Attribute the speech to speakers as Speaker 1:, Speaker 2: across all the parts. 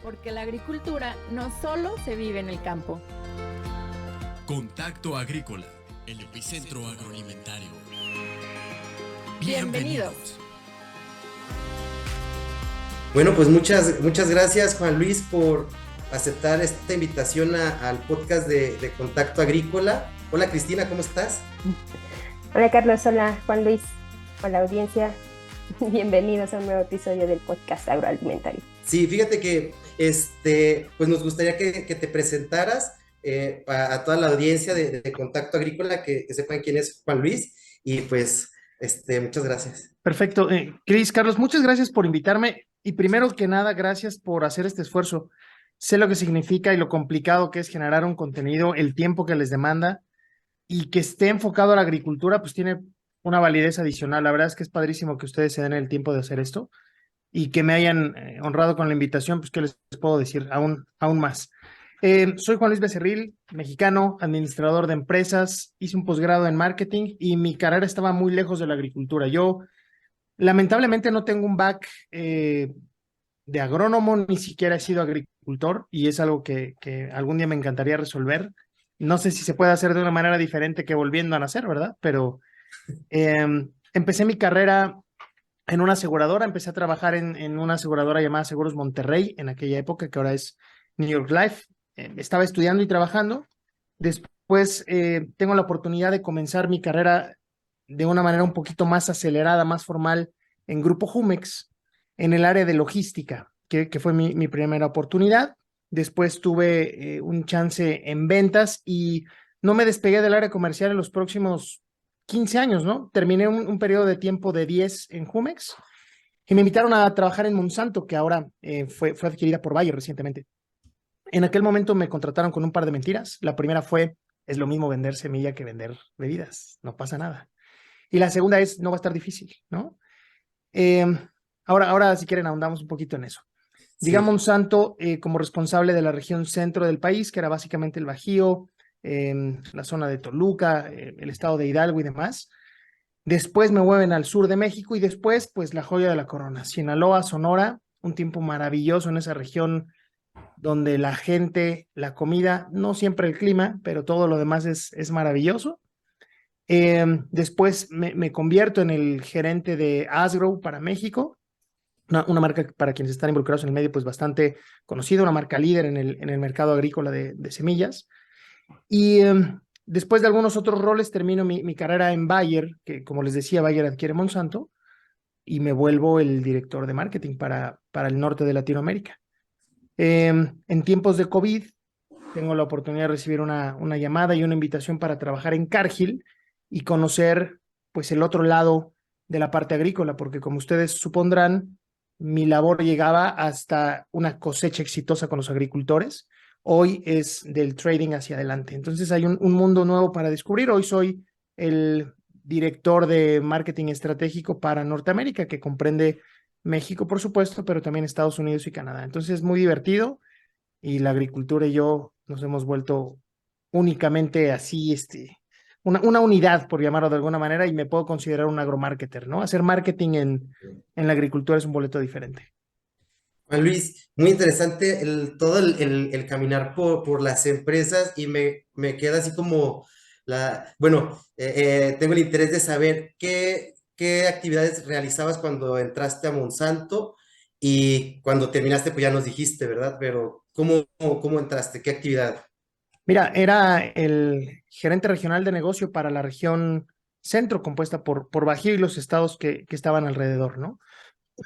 Speaker 1: porque la agricultura no solo se vive en el campo.
Speaker 2: Contacto Agrícola, el epicentro agroalimentario.
Speaker 1: Bienvenidos.
Speaker 3: Bueno, pues muchas gracias, Juan Luis, por aceptar esta invitación al podcast de Contacto Agrícola. Hola, Cristina, ¿cómo estás?
Speaker 4: Hola, Carlos. Hola, Juan Luis. Hola, audiencia. Bienvenidos a un nuevo episodio del podcast agroalimentario.
Speaker 3: Sí, fíjate que pues nos gustaría que te presentaras a toda la audiencia de Contacto Agrícola, que sepan quién es Juan Luis, y pues muchas gracias.
Speaker 5: Perfecto. Cris, Carlos, muchas gracias por invitarme y primero que nada, gracias por hacer este esfuerzo. Sé lo que significa y lo complicado que es generar un contenido, el tiempo que les demanda y que esté enfocado a la agricultura, pues tiene una validez adicional. La verdad es que es padrísimo que ustedes se den el tiempo de hacer esto y que me hayan honrado con la invitación, pues qué les puedo decir, aún más. Soy Juan Luis Becerril, mexicano, administrador de empresas, hice un posgrado en marketing y mi carrera estaba muy lejos de la agricultura. Yo lamentablemente no tengo un back de agrónomo, ni siquiera he sido agricultor y es algo que algún día me encantaría resolver. No sé si se puede hacer de una manera diferente que volviendo a nacer, ¿verdad? Pero empecé mi carrera en una aseguradora, empecé a trabajar en una aseguradora llamada Seguros Monterrey en aquella época, que ahora es New York Life. Estaba estudiando y trabajando. Después tengo la oportunidad de comenzar mi carrera de una manera un poquito más acelerada, más formal, en Grupo Jumex, en el área de logística, que fue mi primera oportunidad. Después tuve un chance en ventas y no me despegué del área comercial en los próximos 15 años, ¿no? Terminé un periodo de tiempo de 10 en Jumex y me invitaron a trabajar en Monsanto, que ahora fue adquirida por Bayer recientemente. En aquel momento me contrataron con un par de mentiras. La primera fue, es lo mismo vender semilla que vender bebidas, no pasa nada. Y la segunda es, no va a estar difícil, ¿no? Ahora, si quieren, ahondamos un poquito en eso.
Speaker 3: Sí.
Speaker 5: Llegué a Monsanto como responsable de la región centro del país, que era básicamente el Bajío, la zona de Toluca, el estado de Hidalgo y demás. Después me mueven al sur de México y después, pues, la joya de la corona, Sinaloa, Sonora, un tiempo maravilloso en esa región donde la gente, la comida, no siempre el clima, pero todo lo demás es maravilloso. Después me convierto en el gerente de Asgrow para México, una marca para quienes están involucrados en el medio, pues bastante conocida, una marca líder en el mercado agrícola de semillas. Y después de algunos otros roles termino mi carrera en Bayer, que como les decía, Bayer adquiere Monsanto, y me vuelvo el director de marketing para el norte de Latinoamérica. En tiempos de COVID, tengo la oportunidad de recibir una llamada y una invitación para trabajar en Cargill y conocer pues el otro lado de la parte agrícola, porque como ustedes supondrán, mi labor llegaba hasta una cosecha exitosa con los agricultores. Hoy es del trading hacia adelante. Entonces hay un mundo nuevo para descubrir. Hoy soy el director de marketing estratégico para Norteamérica, que comprende México, por supuesto, pero también Estados Unidos y Canadá. Entonces es muy divertido y la agricultura y yo nos hemos vuelto únicamente así, una unidad, por llamarlo de alguna manera, y me puedo considerar un agromarketer, ¿no? Hacer marketing en la agricultura es un boleto diferente.
Speaker 3: Juan Luis, muy interesante todo el caminar por las empresas y me queda así como tengo el interés de saber qué actividades realizabas cuando entraste a Monsanto y cuando terminaste, pues ya nos dijiste, ¿verdad? Pero ¿cómo entraste? ¿Qué actividad?
Speaker 5: Mira, era el gerente regional de negocio para la región centro, compuesta por Bajío y los estados que estaban alrededor, ¿no?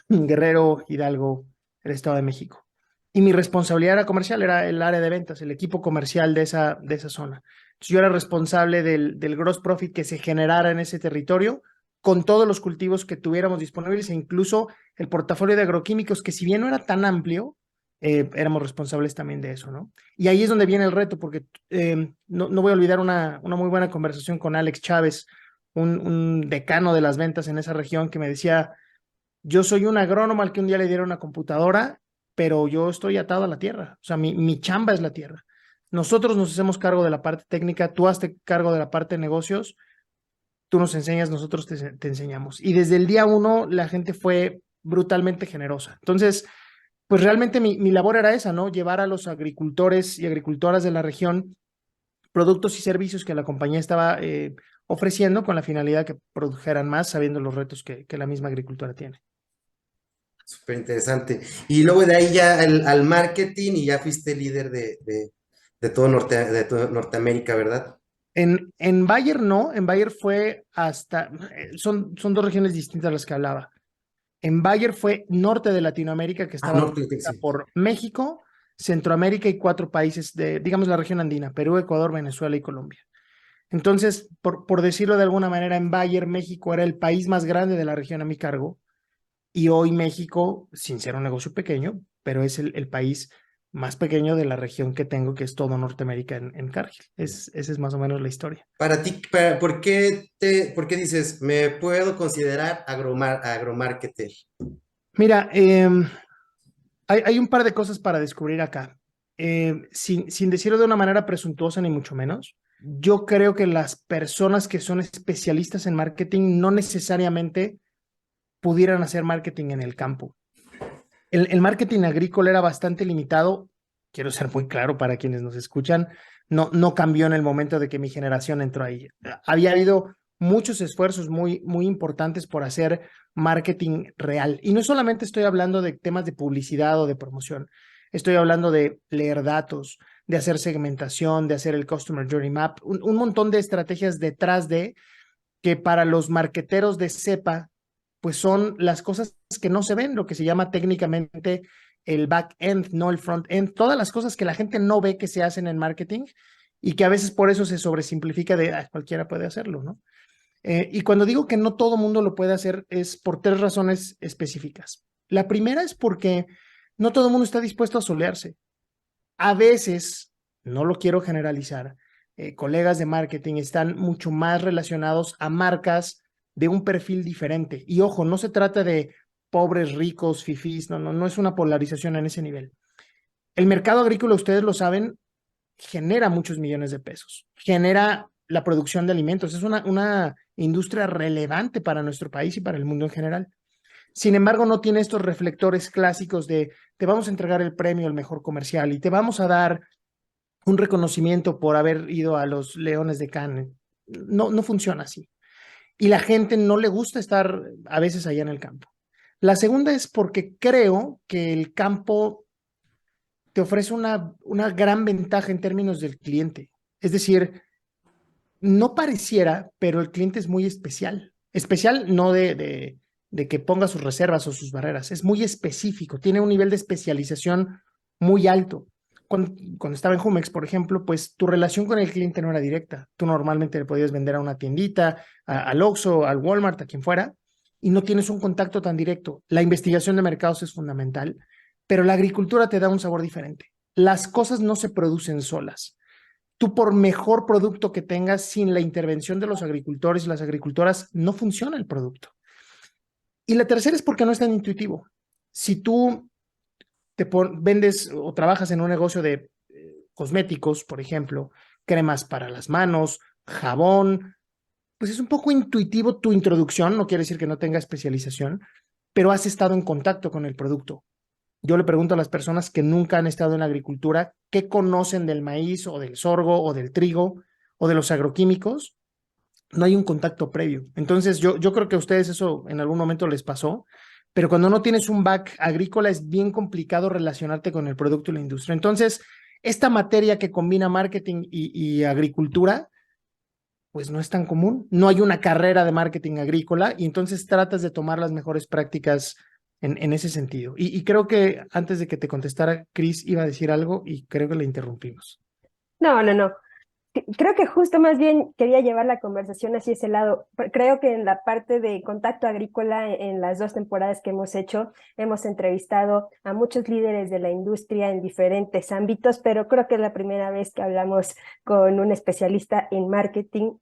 Speaker 5: Guerrero, Hidalgo, el Estado de México. Y mi responsabilidad era comercial, era el área de ventas, el equipo comercial de esa zona. Entonces, yo era responsable del gross profit que se generara en ese territorio con todos los cultivos que tuviéramos disponibles e incluso el portafolio de agroquímicos, que si bien no era tan amplio, éramos responsables también de eso, ¿no? Y ahí es donde viene el reto, porque no voy a olvidar una muy buena conversación con Alex Chávez, un decano de las ventas en esa región, que me decía, yo soy un agrónomo al que un día le dieron una computadora, pero yo estoy atado a la tierra. O sea, mi chamba es la tierra. Nosotros nos hacemos cargo de la parte técnica, tú hazte cargo de la parte de negocios, tú nos enseñas, nosotros te enseñamos. Y desde el día uno la gente fue brutalmente generosa. Entonces, pues realmente mi labor era esa, ¿no? Llevar a los agricultores y agricultoras de la región productos y servicios que la compañía estaba ofreciendo con la finalidad que produjeran más, sabiendo los retos que la misma agricultura tiene.
Speaker 3: Súper interesante. Y luego de ahí ya al marketing y ya fuiste líder de todo Norteamérica, ¿verdad?
Speaker 5: En Bayer no, en Bayer fue son dos regiones distintas las que hablaba. En Bayer fue norte de Latinoamérica, que estaba
Speaker 3: Norte,
Speaker 5: compuesta
Speaker 3: sí.
Speaker 5: por México, Centroamérica y 4 países digamos, la región andina: Perú, Ecuador, Venezuela y Colombia. Entonces, por decirlo de alguna manera, en Bayer, México era el país más grande de la región a mi cargo, y hoy México, sin ser un negocio pequeño, pero es el país más pequeño de la región que tengo, que es todo Norteamérica en Cargill. Esa es más o menos la historia.
Speaker 3: Para ti, ¿por qué dices, me puedo considerar agromarketer?
Speaker 5: Mira, hay un par de cosas para descubrir acá. Sin decirlo de una manera presuntuosa ni mucho menos, yo creo que las personas que son especialistas en marketing no necesariamente pudieran hacer marketing en el campo. El marketing agrícola era bastante limitado. Quiero ser muy claro para quienes nos escuchan, no cambió en el momento de que mi generación entró ahí. Había habido muchos esfuerzos muy importantes por hacer marketing real. Y no solamente estoy hablando de temas de publicidad o de promoción, estoy hablando de leer datos, de hacer segmentación, de hacer el Customer Journey Map, un montón de estrategias detrás de que para los marqueteros de cepa, pues son las cosas que no se ven, lo que se llama técnicamente el back-end, no el front-end, todas las cosas que la gente no ve que se hacen en marketing y que a veces por eso se sobresimplifica de cualquiera puede hacerlo, ¿no? Y cuando digo que no todo mundo lo puede hacer es por 3 razones específicas. La primera es porque no todo el mundo está dispuesto a solearse. A veces, no lo quiero generalizar, colegas de marketing están mucho más relacionados a marcas de un perfil diferente. Y ojo, no se trata de pobres, ricos, fifís, no es una polarización en ese nivel. El mercado agrícola, ustedes lo saben, genera muchos millones de pesos, genera la producción de alimentos, es una industria relevante para nuestro país y para el mundo en general. Sin embargo, no tiene estos reflectores clásicos de te vamos a entregar el premio al mejor comercial y te vamos a dar un reconocimiento por haber ido a los Leones de Cannes. No funciona así. Y la gente no le gusta estar a veces allá en el campo. La segunda es porque creo que el campo te ofrece una gran ventaja en términos del cliente. Es decir, no pareciera, pero el cliente es muy especial. Especial no de que ponga sus reservas o sus barreras, es muy específico, tiene un nivel de especialización muy alto. Cuando estaba en Jumex, por ejemplo, pues tu relación con el cliente no era directa. Tú normalmente le podías vender a una tiendita, al Oxxo, al Walmart, a quien fuera, y no tienes un contacto tan directo. La investigación de mercados es fundamental, pero la agricultura te da un sabor diferente. Las cosas no se producen solas. Tú, por mejor producto que tengas, sin la intervención de los agricultores y las agricultoras, no funciona el producto. Y la tercera es porque no es tan intuitivo. Si tú vendes o trabajas en un negocio de cosméticos, por ejemplo, cremas para las manos, jabón, pues es un poco intuitivo tu introducción, no quiere decir que no tenga especialización, pero has estado en contacto con el producto. Yo le pregunto a las personas que nunca han estado en la agricultura qué conocen del maíz o del sorgo o del trigo o de los agroquímicos. No hay un contacto previo. Entonces, yo creo que a ustedes eso en algún momento les pasó, pero cuando no tienes un back agrícola es bien complicado relacionarte con el producto y la industria. Entonces, esta materia que combina marketing y agricultura, pues no es tan común. No hay una carrera de marketing agrícola y entonces tratas de tomar las mejores prácticas en ese sentido. Y creo que antes de que te contestara, Chris iba a decir algo y creo que le interrumpimos.
Speaker 4: No. Creo que justo más bien quería llevar la conversación hacia ese lado. Creo que en la parte de contacto agrícola, en las 2 temporadas que hemos hecho, hemos entrevistado a muchos líderes de la industria en diferentes ámbitos, pero creo que es la primera vez que hablamos con un especialista en marketing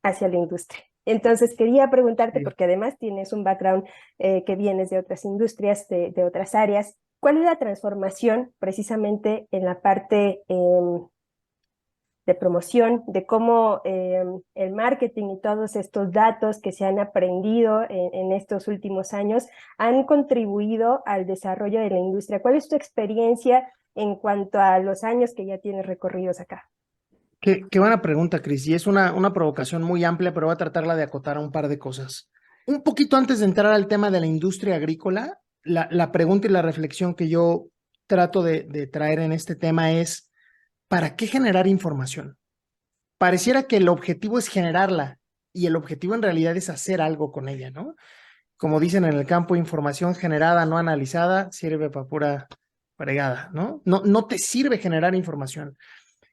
Speaker 4: hacia la industria. Entonces quería preguntarte,
Speaker 5: Sí.
Speaker 4: porque además tienes un background que vienes de otras industrias, de otras áreas, ¿cuál es la transformación precisamente en la parte de promoción, de cómo el marketing y todos estos datos que se han aprendido en estos últimos años han contribuido al desarrollo de la industria. ¿Cuál es tu experiencia en cuanto a los años que ya tienes recorridos acá?
Speaker 5: Qué buena pregunta, Cris, y es una provocación muy amplia, pero voy a tratarla de acotar a un par de cosas. Un poquito antes de entrar al tema de la industria agrícola, la pregunta y la reflexión que yo trato de traer en este tema es, ¿para qué generar información? Pareciera que el objetivo es generarla y el objetivo en realidad es hacer algo con ella, ¿no? Como dicen en el campo, información generada, no analizada, sirve para pura fregada, ¿no? No te sirve generar información.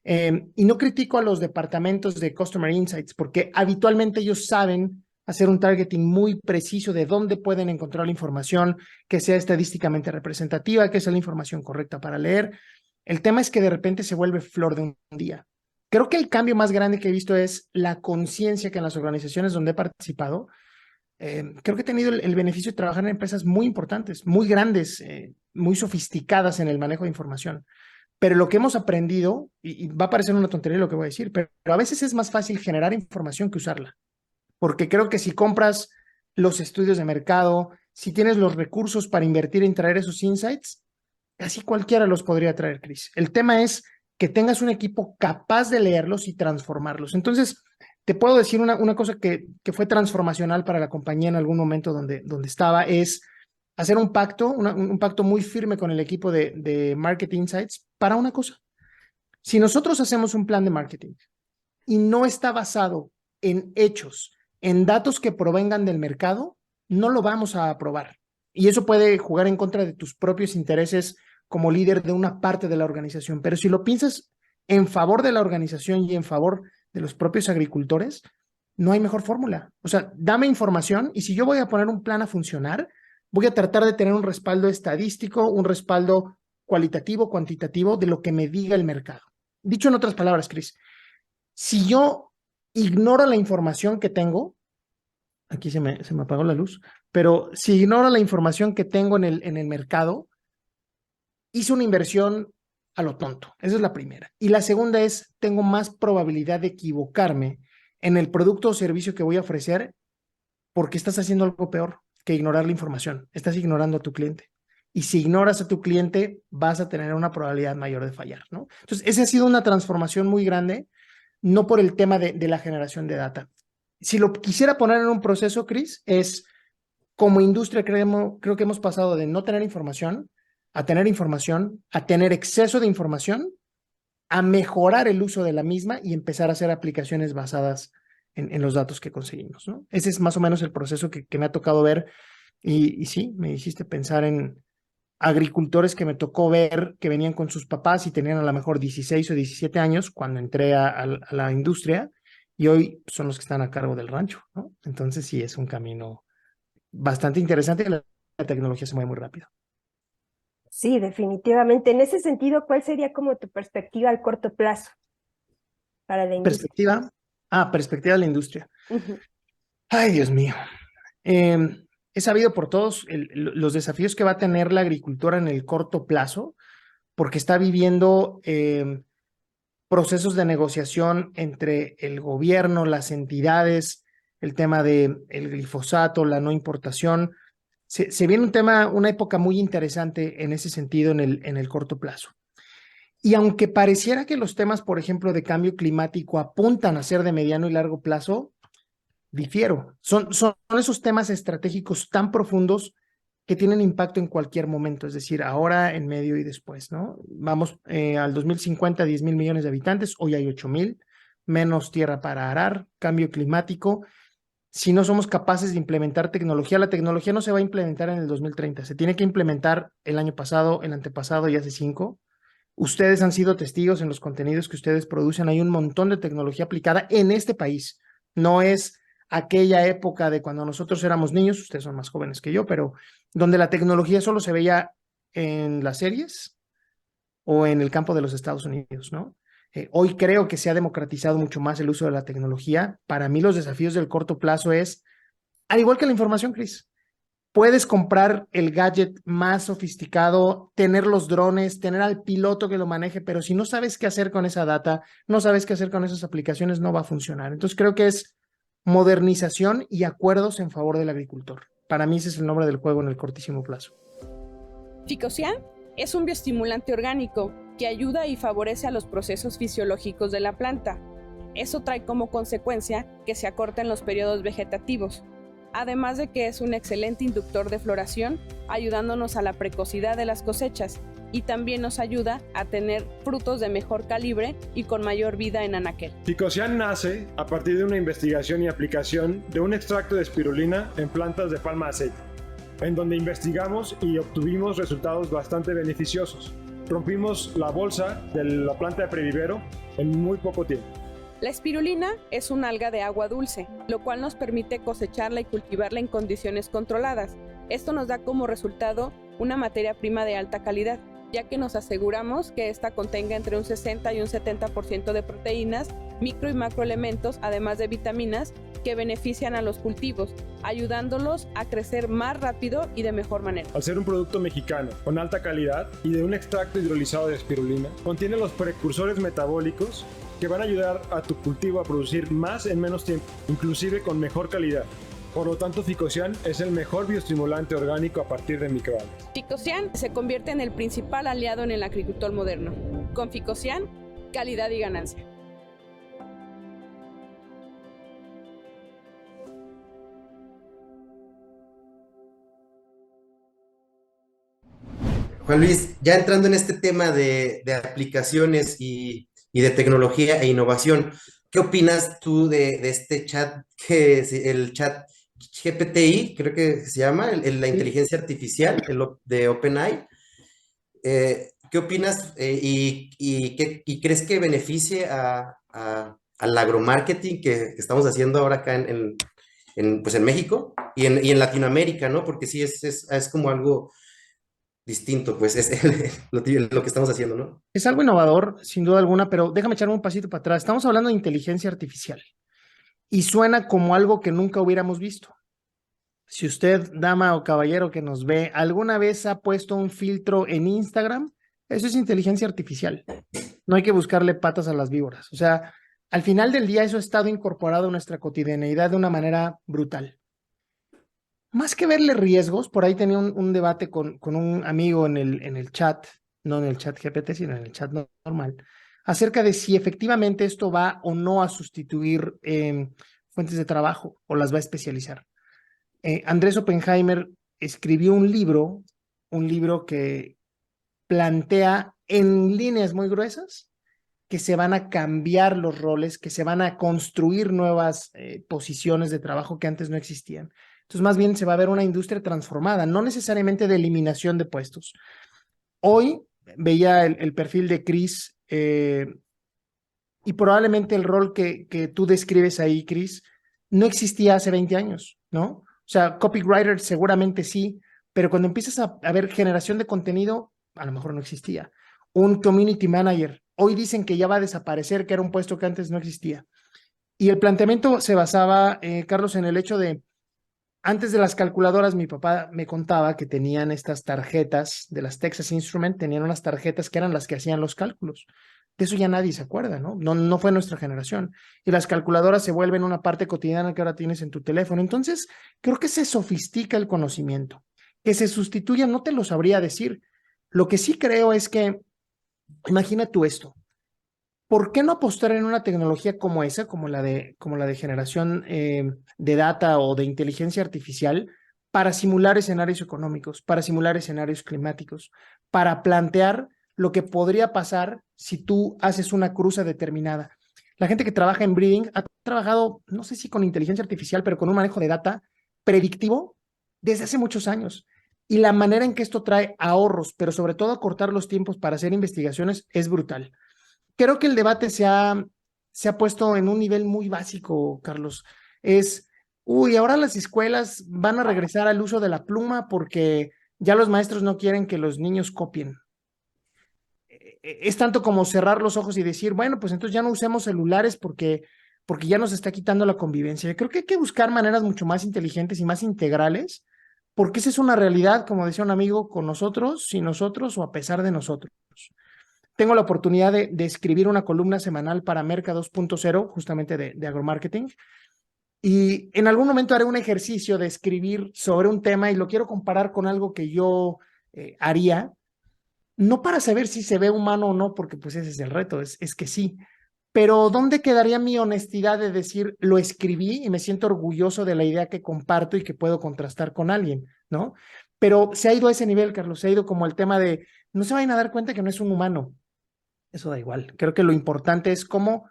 Speaker 5: Y no critico a los departamentos de Customer Insights porque habitualmente ellos saben hacer un targeting muy preciso de dónde pueden encontrar la información que sea estadísticamente representativa, que sea la información correcta para leer. El tema es que de repente se vuelve flor de un día. Creo que el cambio más grande que he visto es la conciencia que en las organizaciones donde he participado, creo que he tenido el beneficio de trabajar en empresas muy importantes, muy grandes, muy sofisticadas en el manejo de información. Pero lo que hemos aprendido, y va a parecer una tontería lo que voy a decir, pero a veces es más fácil generar información que usarla. Porque creo que si compras los estudios de mercado, si tienes los recursos para invertir en traer esos insights, casi cualquiera los podría traer, Cris. El tema es que tengas un equipo capaz de leerlos y transformarlos. Entonces, te puedo decir una cosa que fue transformacional para la compañía en algún momento donde estaba, es hacer un pacto, un pacto muy firme con el equipo de Market Insights para una cosa. Si nosotros hacemos un plan de marketing y no está basado en hechos, en datos que provengan del mercado, no lo vamos a aprobar. Y eso puede jugar en contra de tus propios intereses como líder de una parte de la organización. Pero si lo piensas en favor de la organización y en favor de los propios agricultores, no hay mejor fórmula. O sea, dame información y si yo voy a poner un plan a funcionar, voy a tratar de tener un respaldo estadístico, un respaldo cualitativo, cuantitativo de lo que me diga el mercado. Dicho en otras palabras, Cris, si yo ignoro la información que tengo, aquí se me apagó la luz, pero si ignoro la información que tengo en el mercado, hice una inversión a lo tonto. Esa es la primera. Y la segunda es, tengo más probabilidad de equivocarme en el producto o servicio que voy a ofrecer porque estás haciendo algo peor que ignorar la información. Estás ignorando a tu cliente. Y si ignoras a tu cliente, vas a tener una probabilidad mayor de fallar, ¿no? Entonces, esa ha sido una transformación muy grande, no por el tema de la generación de data. Si lo quisiera poner en un proceso, Cris, es como industria creo que hemos pasado de no tener información, a tener exceso de información, a mejorar el uso de la misma y empezar a hacer aplicaciones basadas en los datos que conseguimos, ¿no? Ese es más o menos el proceso que me ha tocado ver y sí, me hiciste pensar en agricultores que me tocó ver que venían con sus papás y tenían a lo mejor 16 o 17 años cuando entré a la industria y hoy son los que están a cargo del rancho, ¿no? Entonces sí, es un camino bastante interesante y la tecnología se mueve muy rápido.
Speaker 4: Sí, definitivamente. En ese sentido, ¿cuál sería como tu perspectiva al corto plazo para la industria?
Speaker 5: Perspectiva de la industria.
Speaker 4: Uh-huh.
Speaker 5: Ay, Dios mío. He sabido por todos los desafíos que va a tener la agricultura en el corto plazo, porque está viviendo procesos de negociación entre el gobierno, las entidades, el tema del glifosato, la no importación. Se viene una época muy interesante en ese sentido en el corto plazo. Y aunque pareciera que los temas, por ejemplo, de cambio climático apuntan a ser de mediano y largo plazo, difiero. Son esos temas estratégicos tan profundos que tienen impacto en cualquier momento, es decir, ahora, en medio y después, ¿no? Vamos al 2050, 10,000 millones de habitantes, hoy hay 8,000, menos tierra para arar, cambio climático. Si no somos capaces de implementar tecnología, la tecnología no se va a implementar en el 2030, se tiene que implementar el año pasado, el antepasado y hace 5. Ustedes han sido testigos en los contenidos que ustedes producen, hay un montón de tecnología aplicada en este país. No es aquella época de cuando nosotros éramos niños, ustedes son más jóvenes que yo, pero donde la tecnología solo se veía en las series o en el campo de los Estados Unidos, ¿no? Hoy creo que se ha democratizado mucho más el uso de la tecnología. Para mí los desafíos del corto plazo es, al igual que la información, Cris, puedes comprar el gadget más sofisticado, tener los drones, tener al piloto que lo maneje, pero si no sabes qué hacer con esa data, no sabes qué hacer con esas aplicaciones, no va a funcionar. Entonces creo que es modernización y acuerdos en favor del agricultor. Para mí ese es el nombre del juego en el cortísimo plazo.
Speaker 6: Ficosian es un bioestimulante orgánico que ayuda y favorece a los procesos fisiológicos de la planta. Eso trae como consecuencia que se acorten los periodos vegetativos, además de que es un excelente inductor de floración, ayudándonos a la precocidad de las cosechas, y también nos ayuda a tener frutos de mejor calibre y con mayor vida en anaquel.
Speaker 7: Ficosian nace a partir de una investigación y aplicación de un extracto de espirulina en plantas de palma de aceite, en donde investigamos y obtuvimos resultados bastante beneficiosos. Rompimos la bolsa de la planta de previvero en muy poco tiempo.
Speaker 6: La espirulina es un alga de agua dulce, lo cual nos permite cosecharla y cultivarla en condiciones controladas. Esto nos da como resultado una materia prima de alta calidad, ya que nos aseguramos que ésta contenga entre un 60 y un 70% de proteínas, micro y macroelementos, además de vitaminas, que benefician a los cultivos, ayudándolos a crecer más rápido y de mejor manera.
Speaker 7: Al ser un producto mexicano con alta calidad y de un extracto hidrolizado de espirulina, contiene los precursores metabólicos que van a ayudar a tu cultivo a producir más en menos tiempo, inclusive con mejor calidad. Por lo tanto, Ficosian es el mejor bioestimulante orgánico a partir de microalgas.
Speaker 6: Ficosian se convierte en el principal aliado en el agricultor moderno. Con Ficosian, calidad y ganancia.
Speaker 3: Juan Luis, ya entrando en este tema de aplicaciones y de tecnología e innovación, ¿qué opinas tú de este chat, el chat GPTI, creo que se llama, la inteligencia artificial de OpenAI? ¿Qué opinas y crees que beneficie al agromarketing que estamos haciendo ahora acá pues en México y en Latinoamérica, ¿no? Porque sí es como algo distinto, pues es lo que estamos haciendo, ¿no?
Speaker 5: Es algo innovador, sin duda alguna, pero déjame echarme un pasito para atrás. Estamos hablando de inteligencia artificial y suena como algo que nunca hubiéramos visto. Si usted, dama o caballero que nos ve, alguna vez ha puesto un filtro en Instagram, eso es inteligencia artificial. No hay que buscarle patas a las víboras. O sea, al final del día eso ha estado incorporado en nuestra cotidianeidad de una manera brutal. Más que verle riesgos, por ahí tenía un debate con un amigo en el chat, no en el chat GPT, sino en el chat normal, acerca de si efectivamente esto va o no a sustituir fuentes de trabajo o las va a especializar. Andrés Oppenheimer escribió un libro que plantea en líneas muy gruesas que se van a cambiar los roles, que se van a construir nuevas posiciones de trabajo que antes no existían. Entonces, más bien se va a ver una industria transformada, no necesariamente de eliminación de puestos. Hoy veía el perfil de Chris y probablemente el rol que tú describes ahí, Chris, no existía hace 20 años, ¿no? O sea, copywriter seguramente sí, pero cuando empiezas a ver generación de contenido, a lo mejor no existía. Un community manager, hoy dicen que ya va a desaparecer, que era un puesto que antes no existía. Y el planteamiento se basaba, Carlos, en el hecho de antes de las calculadoras, mi papá me contaba que tenían estas tarjetas de las Texas Instruments, tenían unas tarjetas que eran las que hacían los cálculos. De eso ya nadie se acuerda, ¿no? No fue nuestra generación. Y las calculadoras se vuelven una parte cotidiana que ahora tienes en tu teléfono. Entonces, creo que se sofistica el conocimiento. Que se sustituya, no te lo sabría decir. Lo que sí creo es que, imagina tú esto. ¿Por qué no apostar en una tecnología como esa, como la de generación de data o de inteligencia artificial, para simular escenarios económicos, para simular escenarios climáticos, para plantear lo que podría pasar si tú haces una cruza determinada? La gente que trabaja en breeding ha trabajado, no sé si con inteligencia artificial, pero con un manejo de data predictivo desde hace muchos años. Y la manera en que esto trae ahorros, pero sobre todo acortar los tiempos para hacer investigaciones, es brutal. Creo que el debate se ha puesto en un nivel muy básico, Carlos. Ahora las escuelas van a regresar al uso de la pluma porque ya los maestros no quieren que los niños copien. Es tanto como cerrar los ojos y decir, bueno, pues entonces ya no usemos celulares porque ya nos está quitando la convivencia. Creo que hay que buscar maneras mucho más inteligentes y más integrales porque esa es una realidad, como decía un amigo, con nosotros, sin nosotros o a pesar de nosotros. Tengo la oportunidad de escribir una columna semanal para Merca 2.0, justamente de agromarketing, y en algún momento haré un ejercicio de escribir sobre un tema y lo quiero comparar con algo que yo haría, no para saber si se ve humano o no, porque pues ese es el reto, es que sí. Pero ¿dónde quedaría mi honestidad de decir, lo escribí y me siento orgulloso de la idea que comparto y que puedo contrastar con alguien, ¿no? Pero se ha ido a ese nivel, Carlos, se ha ido como el tema de, no se vayan a dar cuenta que no es un humano. Eso da igual. Creo que lo importante es cómo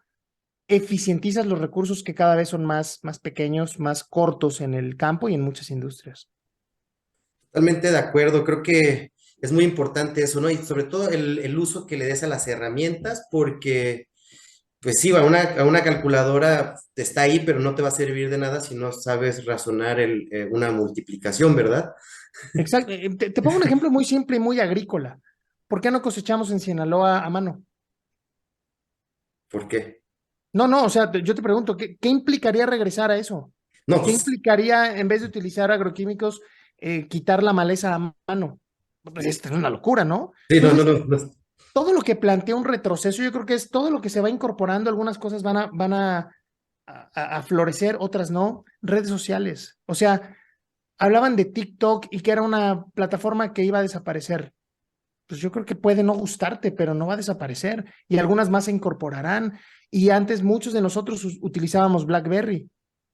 Speaker 5: eficientizas los recursos que cada vez son más pequeños, más cortos en el campo y en muchas industrias.
Speaker 3: Totalmente de acuerdo, creo que es muy importante eso, ¿no? Y sobre todo el uso que le des a las herramientas, porque, pues sí, a una calculadora está ahí, pero no te va a servir de nada si no sabes razonar una multiplicación, ¿verdad?
Speaker 5: Exacto. Te pongo un ejemplo muy simple y muy agrícola. ¿Por qué no cosechamos en Sinaloa a mano?
Speaker 3: ¿Por qué?
Speaker 5: No, o sea, yo te pregunto, ¿qué implicaría regresar a eso?
Speaker 3: No,
Speaker 5: ¿Qué
Speaker 3: pues,
Speaker 5: implicaría, en vez de utilizar agroquímicos, quitar la maleza a mano? Esto es una locura, ¿no?
Speaker 3: sí, no, no,
Speaker 5: Entonces,
Speaker 3: no, no.
Speaker 5: todo lo que plantea un retroceso, yo creo que es todo lo que se va incorporando, algunas cosas van a florecer, otras no. Redes sociales, o sea, hablaban de TikTok y que era una plataforma que iba a desaparecer. Pues yo creo que puede no gustarte, pero no va a desaparecer y algunas más se incorporarán. Y antes muchos de nosotros utilizábamos BlackBerry,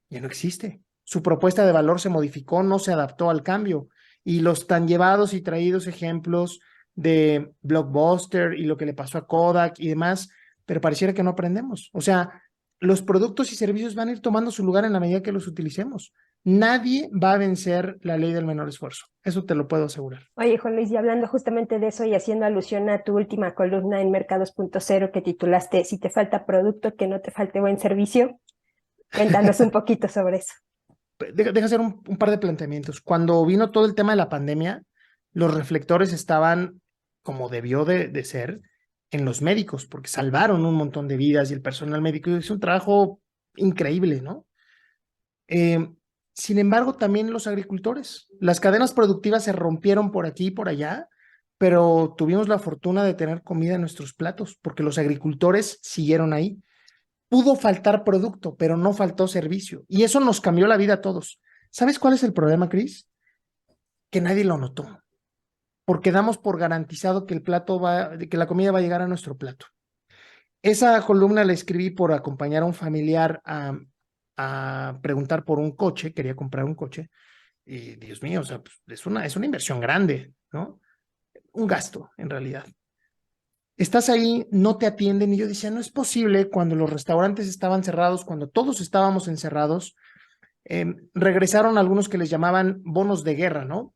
Speaker 5: ya no existe. Su propuesta de valor se modificó, no se adaptó al cambio. Y los tan llevados y traídos ejemplos de Blockbuster y lo que le pasó a Kodak y demás, pero pareciera que no aprendemos. O sea, los productos y servicios van a ir tomando su lugar en la medida que los utilicemos. Nadie va a vencer la ley del menor esfuerzo. Eso te lo puedo asegurar.
Speaker 4: Oye, Juan Luis, y hablando justamente de eso y haciendo alusión a tu última columna en Merca 2.0 que titulaste Si te falta producto, que no te falte buen servicio, cuéntanos un poquito sobre eso.
Speaker 5: Deja hacer un par de planteamientos. Cuando vino todo el tema de la pandemia, los reflectores estaban, como debió de ser, en los médicos, porque salvaron un montón de vidas y el personal médico hizo un trabajo increíble, ¿no? Sin embargo, también los agricultores. Las cadenas productivas se rompieron por aquí y por allá, pero tuvimos la fortuna de tener comida en nuestros platos, porque los agricultores siguieron ahí. Pudo faltar producto, pero no faltó servicio. Y eso nos cambió la vida a todos. ¿Sabes cuál es el problema, Cris? Que nadie lo notó, porque damos por garantizado que que la comida va a llegar a nuestro plato. Esa columna la escribí por acompañar a un familiar a preguntar por un coche, quería comprar un coche, y Dios mío, o sea, pues, es una inversión grande, ¿no? Un gasto, en realidad. Estás ahí, no te atienden, y yo decía, no es posible cuando los restaurantes estaban cerrados, cuando todos estábamos encerrados, regresaron algunos que les llamaban bonos de guerra, ¿no?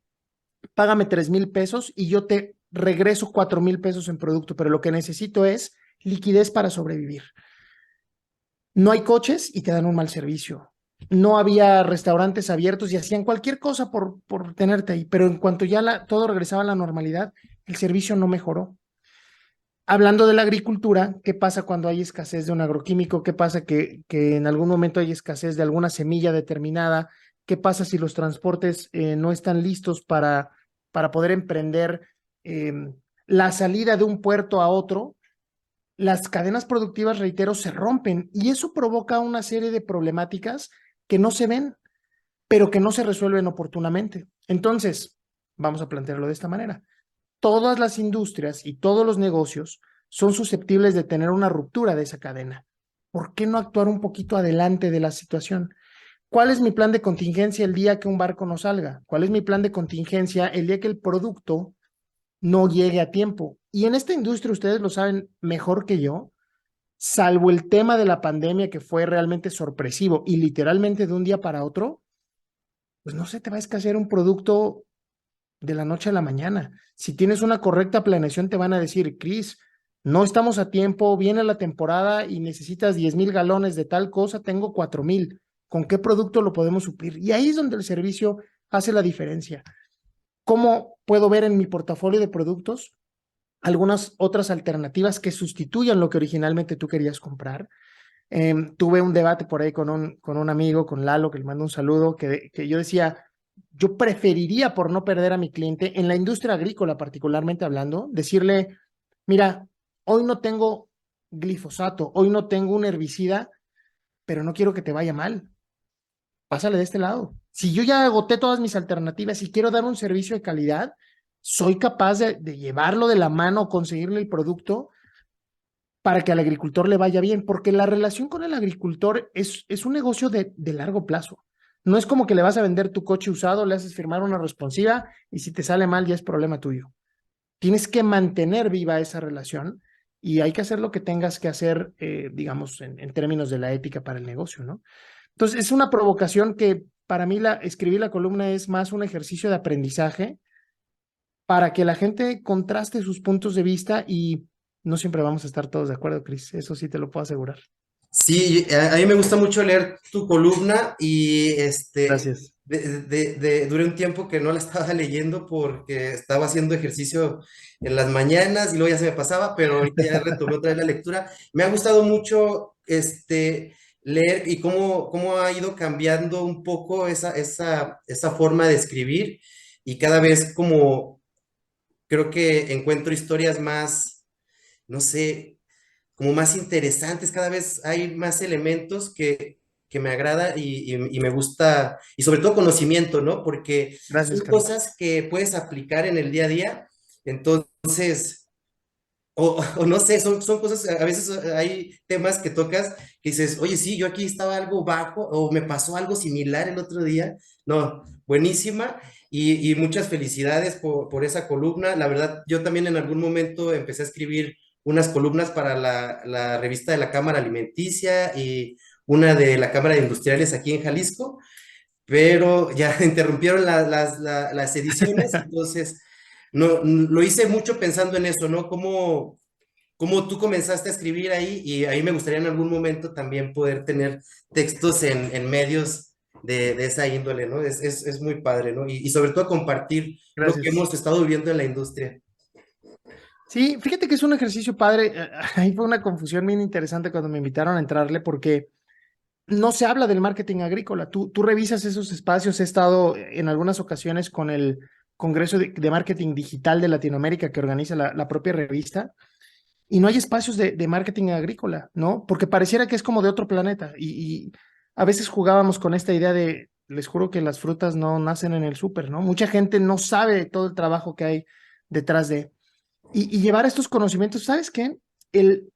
Speaker 5: Págame 3,000 pesos y yo te regreso 4,000 pesos en producto, pero lo que necesito es liquidez para sobrevivir. No hay coches y te dan un mal servicio. No había restaurantes abiertos y hacían cualquier cosa por tenerte ahí, pero en cuanto ya todo regresaba a la normalidad, el servicio no mejoró. Hablando de la agricultura, ¿qué pasa cuando hay escasez de un agroquímico? ¿Qué pasa que en algún momento hay escasez de alguna semilla determinada? ¿Qué pasa si los transportes no están listos para poder emprender la salida de un puerto a otro? Las cadenas productivas, reitero, se rompen y eso provoca una serie de problemáticas que no se ven, pero que no se resuelven oportunamente. Entonces, vamos a plantearlo de esta manera. Todas las industrias y todos los negocios son susceptibles de tener una ruptura de esa cadena. ¿Por qué no actuar un poquito adelante de la situación? ¿Cuál es mi plan de contingencia el día que un barco no salga? ¿Cuál es mi plan de contingencia el día que el producto no llegue a tiempo? Y en esta industria, ustedes lo saben mejor que yo, salvo el tema de la pandemia que fue realmente sorpresivo y literalmente de un día para otro, pues no se te va a escasear un producto de la noche a la mañana. Si tienes una correcta planeación, te van a decir, Cris, no estamos a tiempo, viene la temporada y necesitas 10,000 galones de tal cosa, tengo 4,000. ¿Con qué producto lo podemos suplir? Y ahí es donde el servicio hace la diferencia. ¿Cómo puedo ver en mi portafolio de productos algunas otras alternativas que sustituyan lo que originalmente tú querías comprar? Tuve un debate por ahí con un amigo, con Lalo, que le mando un saludo, que yo decía, yo preferiría, por no perder a mi cliente, en la industria agrícola particularmente hablando, decirle, mira, hoy no tengo glifosato, hoy no tengo un herbicida, pero no quiero que te vaya mal. Pásale de este lado. Si yo ya agoté todas mis alternativas y quiero dar un servicio de calidad, soy capaz de llevarlo de la mano, conseguirle el producto para que al agricultor le vaya bien, porque la relación con el agricultor es un negocio de largo plazo. No es como que le vas a vender tu coche usado, le haces firmar una responsiva y si te sale mal ya es problema tuyo. Tienes que mantener viva esa relación y hay que hacer lo que tengas que hacer, digamos, en términos de la ética para el negocio, ¿no? Entonces, es una provocación que para mí escribir la columna es más un ejercicio de aprendizaje para que la gente contraste sus puntos de vista y no siempre vamos a estar todos de acuerdo, Chris. Eso sí te lo puedo asegurar.
Speaker 3: Sí, a mí me gusta mucho leer tu columna y
Speaker 5: Gracias.
Speaker 3: duré un tiempo que no la estaba leyendo porque estaba haciendo ejercicio en las mañanas y luego ya se me pasaba, pero ahorita ya retomé otra vez la lectura. Me ha gustado mucho leer y cómo ha ido cambiando un poco esa forma de escribir y cada vez como creo que encuentro historias más, no sé, como más interesantes, cada vez hay más elementos que me agrada y me gusta, y sobre todo conocimiento, ¿no? Porque
Speaker 5: Gracias,
Speaker 3: son
Speaker 5: Carlos.
Speaker 3: cosas que puedes aplicar en el día a día, entonces, o no sé, son cosas, a veces hay temas que tocas que dices, oye, sí, yo aquí estaba algo bajo, o me pasó algo similar el otro día, no, buenísima, y muchas felicidades por esa columna, la verdad, yo también en algún momento empecé a escribir unas columnas para la revista de la Cámara Alimenticia y una de la Cámara de Industriales aquí en Jalisco, pero ya interrumpieron las ediciones, entonces no, lo hice mucho pensando en eso, ¿no? Cómo tú comenzaste a escribir ahí y ahí me gustaría en algún momento también poder tener textos en medios de esa índole, ¿no? Es muy padre, ¿no? Y sobre todo compartir lo que
Speaker 5: Gracias.
Speaker 3: hemos estado viviendo en la industria.
Speaker 5: Sí, fíjate que es un ejercicio padre. Ahí fue una confusión bien interesante cuando me invitaron a entrarle porque no se habla del marketing agrícola. Tú revisas esos espacios. He estado en algunas ocasiones con el Congreso de Marketing Digital de Latinoamérica que organiza la propia revista y no hay espacios de marketing agrícola, ¿no? Porque pareciera que es como de otro planeta y a veces jugábamos con esta idea de, les juro que las frutas no nacen en el súper, ¿no? Mucha gente no sabe todo el trabajo que hay detrás de... Y llevar estos conocimientos, ¿sabes qué?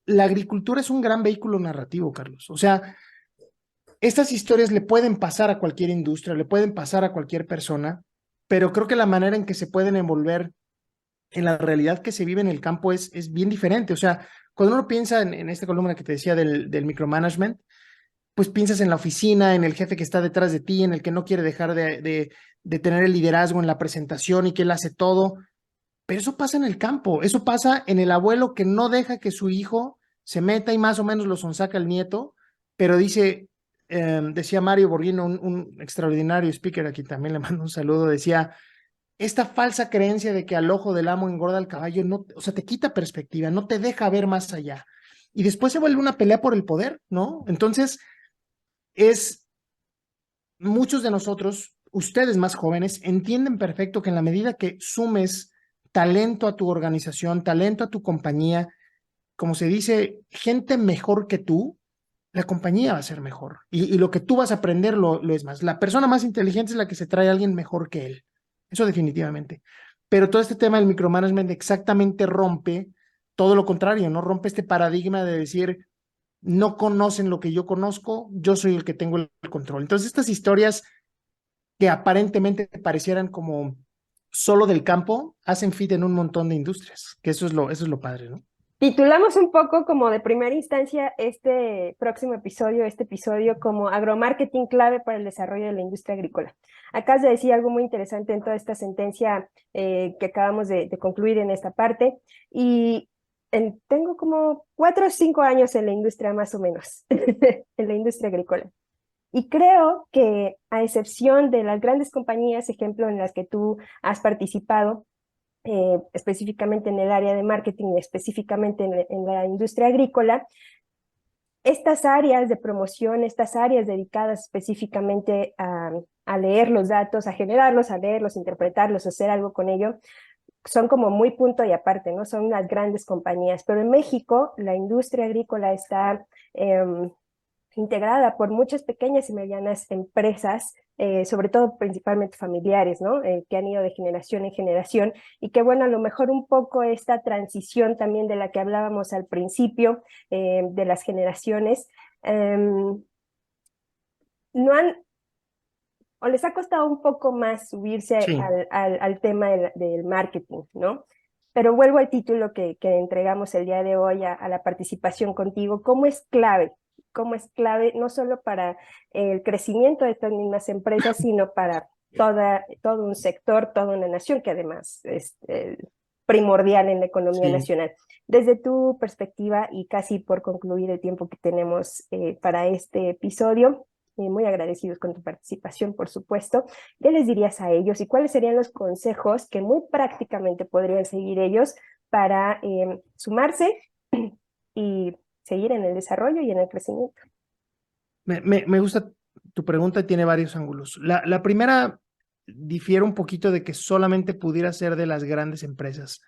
Speaker 5: La agricultura es un gran vehículo narrativo, Carlos. O sea, estas historias le pueden pasar a cualquier industria, le pueden pasar a cualquier persona, pero creo que la manera en que se pueden envolver en la realidad que se vive en el campo es bien diferente. O sea, cuando uno piensa en esta columna que te decía del micromanagement, pues piensas en la oficina, en el jefe que está detrás de ti, en el que no quiere dejar de tener el liderazgo en la presentación y que él hace todo. Pero eso pasa en el campo, eso pasa en el abuelo que no deja que su hijo se meta y más o menos lo sonsaca el nieto, pero dice, decía Mario Borghino, un extraordinario speaker, aquí también le mando un saludo, decía, esta falsa creencia de que al ojo del amo engorda el caballo, no, o sea, te quita perspectiva, no te deja ver más allá. Y después se vuelve una pelea por el poder, ¿no? Entonces, muchos de nosotros, ustedes más jóvenes, entienden perfecto que en la medida que sumes talento a tu organización, talento a tu compañía, como se dice, gente mejor que tú, la compañía va a ser mejor. Y lo que tú vas a aprender lo es más. La persona más inteligente es la que se trae a alguien mejor que él. Eso definitivamente. Pero todo este tema del micromanagement exactamente rompe todo lo contrario, ¿no? Rompe este paradigma de decir, no conocen lo que yo conozco, yo soy el que tengo el control. Entonces, estas historias que aparentemente parecieran como solo del campo, hacen fit en un montón de industrias, que eso es lo padre, ¿no?
Speaker 4: Titulamos un poco como de primera instancia este próximo episodio, este episodio como agromarketing clave para el desarrollo de la industria agrícola. Acabas de decir algo muy interesante en toda esta sentencia que acabamos de concluir en esta parte y tengo como 4 o 5 años en la industria más o menos, en la industria agrícola. Y creo que a excepción de las grandes compañías, ejemplo, en las que tú has participado, específicamente en el área de marketing y específicamente en la industria agrícola, estas áreas de promoción, estas áreas dedicadas específicamente a leer los datos, a generarlos, a leerlos, interpretarlos, hacer algo con ello, son como muy punto y aparte, ¿no? Son las grandes compañías, pero en México la industria agrícola está integrada por muchas pequeñas y medianas empresas, sobre todo principalmente familiares, ¿no? Que han ido de generación en generación y que, bueno, a lo mejor un poco esta transición también de la que hablábamos al principio, de las generaciones, no han, o les ha costado un poco más subirse
Speaker 5: Sí.
Speaker 4: al tema del marketing, ¿no? Pero vuelvo al título que entregamos el día de hoy a la participación contigo, ¿cómo es clave? ¿Cómo es clave no solo para el crecimiento de estas mismas empresas, sino para todo un sector, toda una nación que además es primordial en la economía
Speaker 5: Sí.
Speaker 4: nacional? Desde tu perspectiva, y casi por concluir el tiempo que tenemos para este episodio, muy agradecidos con tu participación, por supuesto. ¿Qué les dirías a ellos y cuáles serían los consejos que muy prácticamente podrían seguir ellos para sumarse y seguir en el desarrollo y en el crecimiento?
Speaker 5: Me gusta tu pregunta, tiene varios ángulos. La primera difiere un poquito de que solamente pudiera ser de las grandes empresas.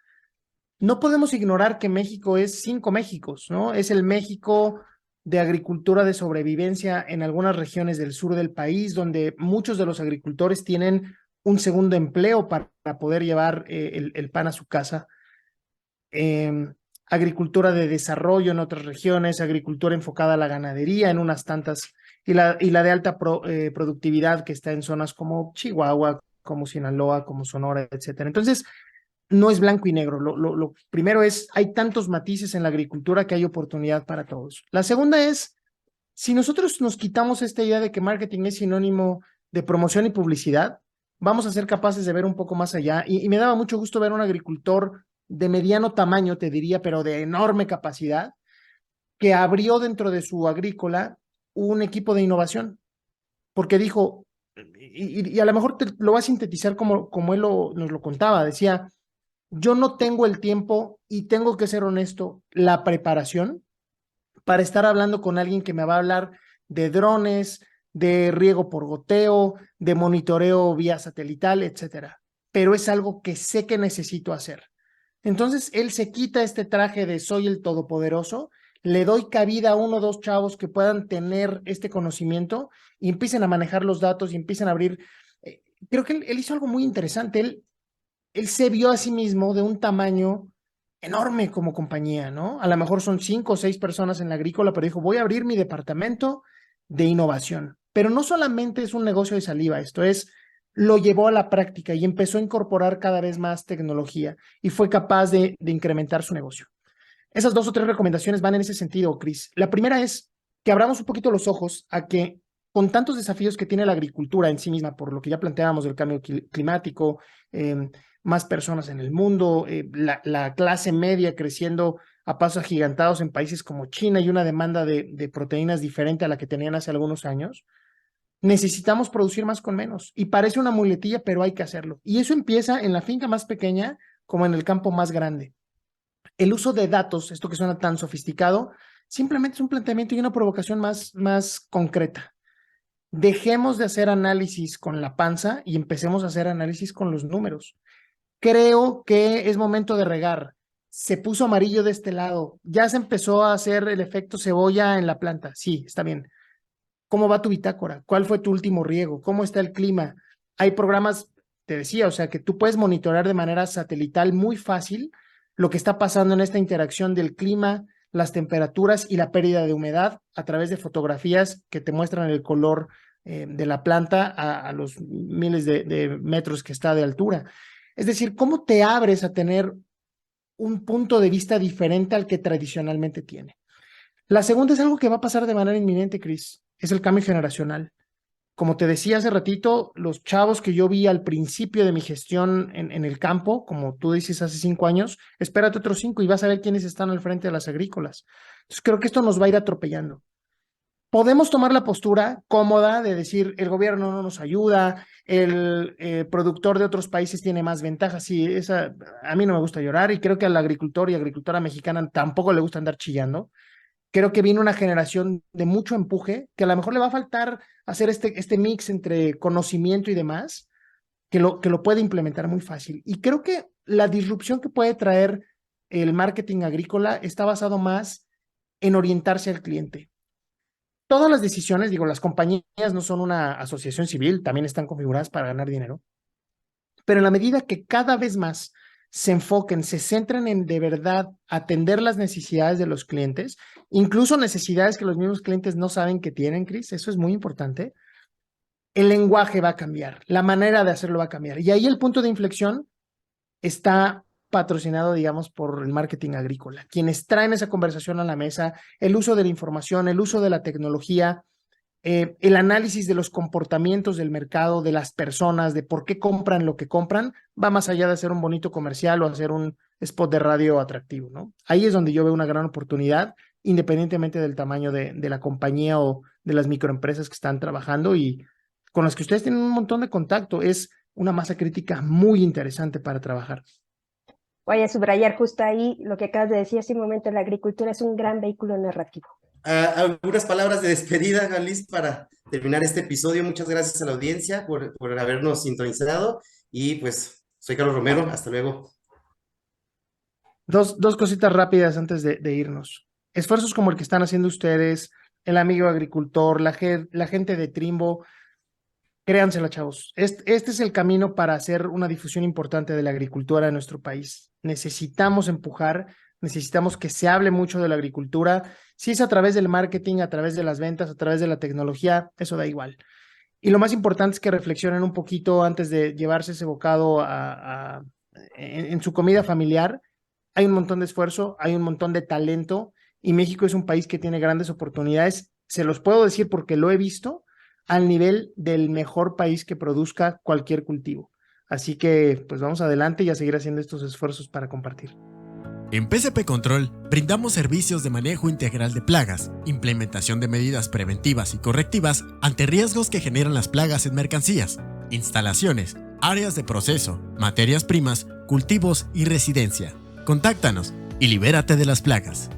Speaker 5: No podemos ignorar que México es 5 Méxicos, ¿no? Es el México de agricultura de sobrevivencia en algunas regiones del sur del país, donde muchos de los agricultores tienen un segundo empleo para poder llevar el pan a su casa. Agricultura de desarrollo en otras regiones, agricultura enfocada a la ganadería en unas tantas, y la de alta productividad que está en zonas como Chihuahua, como Sinaloa, como Sonora, etcétera. Entonces, no es blanco y negro. Lo primero es, hay tantos matices en la agricultura que hay oportunidad para todos. La segunda es, si nosotros nos quitamos esta idea de que marketing es sinónimo de promoción y publicidad, vamos a ser capaces de ver un poco más allá. Y me daba mucho gusto ver a un agricultor de mediano tamaño, te diría, pero de enorme capacidad, que abrió dentro de su agrícola un equipo de innovación, porque dijo, y a lo mejor lo va a sintetizar como él nos lo contaba, decía, yo no tengo el tiempo y tengo que ser honesto, la preparación para estar hablando con alguien que me va a hablar de drones, de riego por goteo, de monitoreo vía satelital, etcétera. Pero es algo que sé que necesito hacer. Entonces él se quita este traje de soy el todopoderoso, le doy cabida a 1 o 2 chavos que puedan tener este conocimiento y empiecen a manejar los datos y empiecen a abrir. Creo que él hizo algo muy interesante. Él se vio a sí mismo de un tamaño enorme como compañía, ¿no? A lo mejor son 5 o 6 personas en la agrícola, pero dijo, voy a abrir mi departamento de innovación. Pero no solamente es un negocio de saliva, lo llevó a la práctica y empezó a incorporar cada vez más tecnología y fue capaz de incrementar su negocio. Esas 2 o 3 recomendaciones van en ese sentido, Chris. La primera es que abramos un poquito los ojos a que con tantos desafíos que tiene la agricultura en sí misma, por lo que ya planteábamos del cambio climático, más personas en el mundo, la clase media creciendo a pasos agigantados en países como China y una demanda de proteínas diferente a la que tenían hace algunos años, necesitamos producir más con menos. Y parece una muletilla, pero hay que hacerlo. Y eso empieza en la finca más pequeña como en el campo más grande. El uso de datos, esto que suena tan sofisticado, simplemente es un planteamiento y una provocación más concreta. Dejemos de hacer análisis con la panza y empecemos a hacer análisis con los números. Creo que es momento de regar. Se puso amarillo de este lado. Ya se empezó a hacer el efecto cebolla en la planta. Sí, está bien. ¿Cómo va tu bitácora? ¿Cuál fue tu último riego? ¿Cómo está el clima? Hay programas, te decía, o sea, que tú puedes monitorear de manera satelital muy fácil lo que está pasando en esta interacción del clima, las temperaturas y la pérdida de humedad a través de fotografías que te muestran el color de la planta a los miles de metros que está de altura. Es decir, ¿cómo te abres a tener un punto de vista diferente al que tradicionalmente tiene? La segunda es algo que va a pasar de manera inminente, Chris, es el cambio generacional. Como te decía hace ratito, los chavos que yo vi al principio de mi gestión en el campo, como tú dices hace 5 años, espérate otros 5 y vas a ver quiénes están al frente de las agrícolas. Entonces creo que esto nos va a ir atropellando. Podemos tomar la postura cómoda de decir el gobierno no nos ayuda, el productor de otros países tiene más ventajas. Sí, a mí no me gusta llorar y creo que al agricultor y agricultora mexicana tampoco le gusta andar chillando. creo que viene una generación de mucho empuje, que a lo mejor le va a faltar hacer este mix entre conocimiento y demás, que lo puede implementar muy fácil. Y creo que la disrupción que puede traer el marketing agrícola está basado más en orientarse al cliente. Todas las decisiones, digo, las compañías no son una asociación civil, también están configuradas para ganar dinero, pero en la medida que cada vez más se enfoquen, se centren en de verdad atender las necesidades de los clientes, incluso necesidades que los mismos clientes no saben que tienen, Chris, eso es muy importante, el lenguaje va a cambiar, la manera de hacerlo va a cambiar. Y ahí el punto de inflexión está patrocinado, digamos, por el marketing agrícola. Quienes traen esa conversación a la mesa, el uso de la información, el uso de la tecnología, el análisis de los comportamientos del mercado, de las personas, de por qué compran lo que compran, va más allá de hacer un bonito comercial o hacer un spot de radio atractivo, ¿no? Ahí es donde yo veo una gran oportunidad, independientemente del tamaño de la compañía o de las microempresas que están trabajando y con las que ustedes tienen un montón de contacto. Es una masa crítica muy interesante para trabajar.
Speaker 4: Voy a subrayar justo ahí lo que acabas de decir hace un momento, la agricultura es un gran vehículo narrativo.
Speaker 3: Algunas palabras de despedida, Liz, para terminar este episodio. Muchas gracias a la audiencia por habernos sintonizado y pues soy Carlos Romero, hasta luego.
Speaker 5: Dos cositas rápidas antes de irnos. Esfuerzos como el que están haciendo ustedes, el amigo agricultor, la gente de Trimbo, créansela, chavos. Este es el camino para hacer una difusión importante de la agricultura en nuestro país. Necesitamos empujar, necesitamos que se hable mucho de la agricultura. Si es a través del marketing, a través de las ventas, a través de la tecnología, eso da igual. Y lo más importante es que reflexionen un poquito antes de llevarse ese bocado en su comida familiar. Hay un montón de esfuerzo, hay un montón de talento y México es un país que tiene grandes oportunidades. Se los puedo decir porque lo he visto al nivel del mejor país que produzca cualquier cultivo. Así que pues vamos adelante y a seguir haciendo estos esfuerzos para compartir.
Speaker 2: En PCP Control brindamos servicios de manejo integral de plagas, implementación de medidas preventivas y correctivas ante riesgos que generan las plagas en mercancías, instalaciones, áreas de proceso, materias primas, cultivos y residencia. Contáctanos y libérate de las plagas.